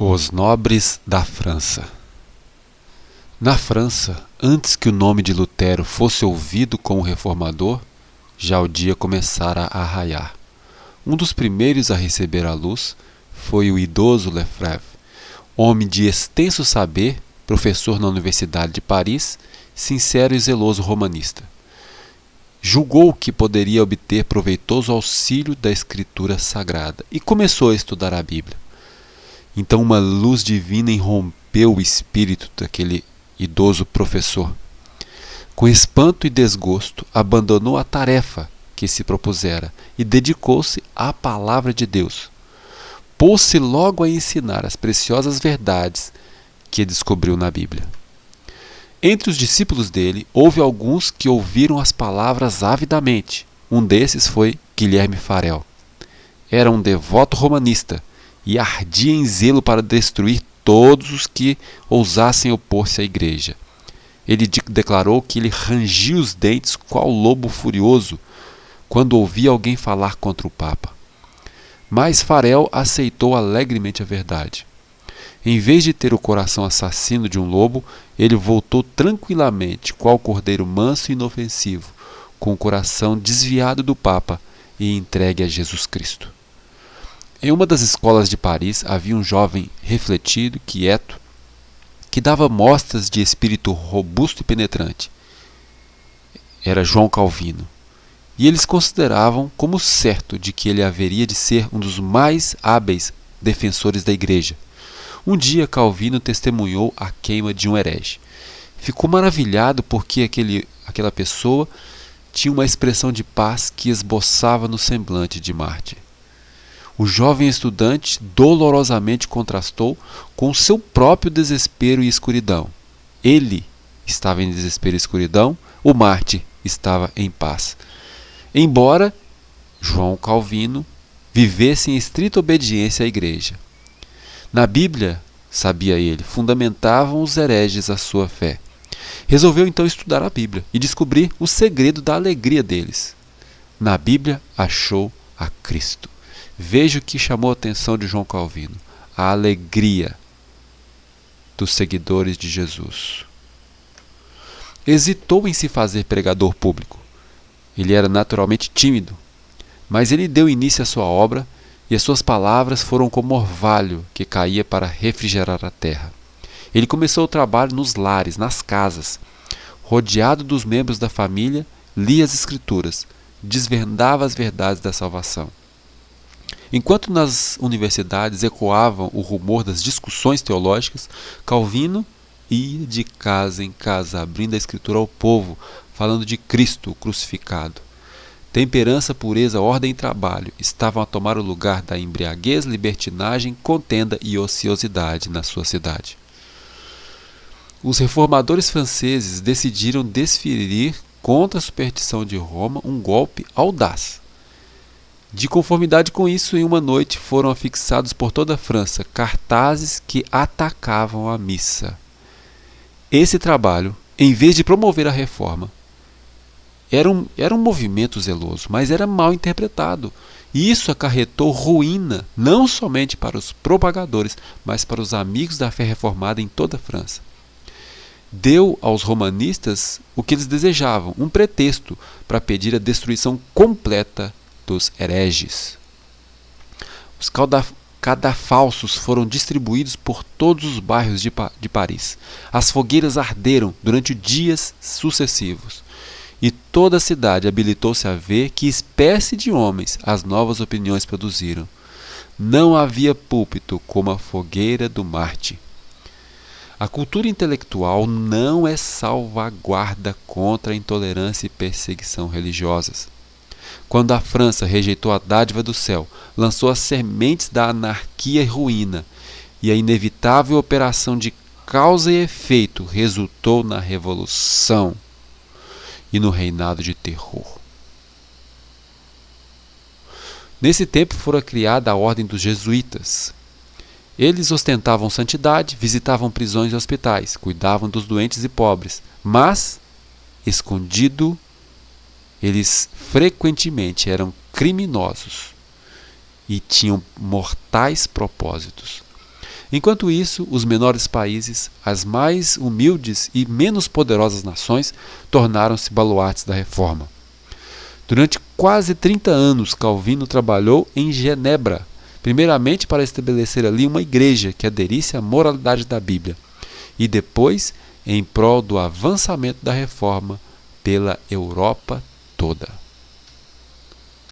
Os nobres da França. Na França, antes que o nome de Lutero fosse ouvido como reformador, já o dia começara a raiar. Um dos primeiros a receber a luz foi o idoso Lefebvre, homem de extenso saber, professor na Universidade de Paris, sincero e zeloso romanista. Julgou que poderia obter proveitoso auxílio da Escritura Sagrada e começou a estudar a Bíblia. Então uma luz divina irrompeu o espírito daquele idoso professor. Com espanto e desgosto, abandonou a tarefa que se propusera e dedicou-se à palavra de Deus. Pôs-se logo a ensinar as preciosas verdades que descobriu na Bíblia. Entre os discípulos dele, houve alguns que ouviram as palavras avidamente. Um desses foi Guilherme Farel. Era um devoto romanista e ardia em zelo para destruir todos os que ousassem opor-se à igreja. Ele declarou que ele rangia os dentes qual lobo furioso quando ouvia alguém falar contra o Papa. Mas Farel aceitou alegremente a verdade. Em vez de ter o coração assassino de um lobo, ele voltou tranquilamente, qual cordeiro manso e inofensivo, com o coração desviado do Papa e entregue a Jesus Cristo. Em uma das escolas de Paris havia um jovem refletido, quieto, que dava mostras de espírito robusto e penetrante. Era João Calvino. E eles consideravam como certo de que ele haveria de ser um dos mais hábeis defensores da igreja. Um dia Calvino testemunhou a queima de um herege. Ficou maravilhado porque aquela pessoa tinha uma expressão de paz que esboçava no semblante de mártir. O jovem estudante dolorosamente contrastou com seu próprio desespero e escuridão. Ele estava em desespero e escuridão, o mártir estava em paz. Embora João Calvino vivesse em estrita obediência à igreja. Na Bíblia, sabia ele, fundamentavam os hereges a sua fé. Resolveu então estudar a Bíblia e descobrir o segredo da alegria deles. Na Bíblia achou a Cristo. Veja o que chamou a atenção de João Calvino: a alegria dos seguidores de Jesus. Hesitou em se fazer pregador público. Ele era naturalmente tímido, mas ele deu início à sua obra e as suas palavras foram como orvalho que caía para refrigerar a terra. Ele começou o trabalho nos lares, nas casas. Rodeado dos membros da família, lia as Escrituras, desvendava as verdades da salvação. Enquanto nas universidades ecoavam o rumor das discussões teológicas, Calvino ia de casa em casa, abrindo a Escritura ao povo, falando de Cristo, o crucificado. Temperança, pureza, ordem e trabalho estavam a tomar o lugar da embriaguez, libertinagem, contenda e ociosidade na sua cidade. Os reformadores franceses decidiram desferir contra a superstição de Roma um golpe audaz. De conformidade com isso, em uma noite foram afixados por toda a França cartazes que atacavam a missa. Esse trabalho, em vez de promover a reforma, era um movimento zeloso, mas era mal interpretado. E isso acarretou ruína, não somente para os propagadores, mas para os amigos da fé reformada em toda a França. Deu aos romanistas o que eles desejavam, um pretexto para pedir a destruição completa dos hereges. Os cadafalsos foram distribuídos por todos os bairros de Paris. As fogueiras arderam durante dias sucessivos. E toda a cidade habilitou-se a ver que espécie de homens as novas opiniões produziram. Não havia púlpito como a fogueira do mártir. A cultura intelectual não é salvaguarda contra a intolerância e perseguição religiosas. Quando a França rejeitou a dádiva do céu, lançou as sementes da anarquia e ruína, e a inevitável operação de causa e efeito resultou na revolução e no reinado de terror. Nesse tempo fora criada a ordem dos jesuítas. Eles ostentavam santidade, visitavam prisões e hospitais, cuidavam dos doentes e pobres, mas, escondido, eles frequentemente eram criminosos e tinham mortais propósitos. Enquanto isso, os menores países, as mais humildes e menos poderosas nações, tornaram-se baluartes da reforma. Durante quase 30 anos, Calvino trabalhou em Genebra, primeiramente para estabelecer ali uma igreja que aderisse à moralidade da Bíblia, e depois em prol do avançamento da reforma pela Europa toda.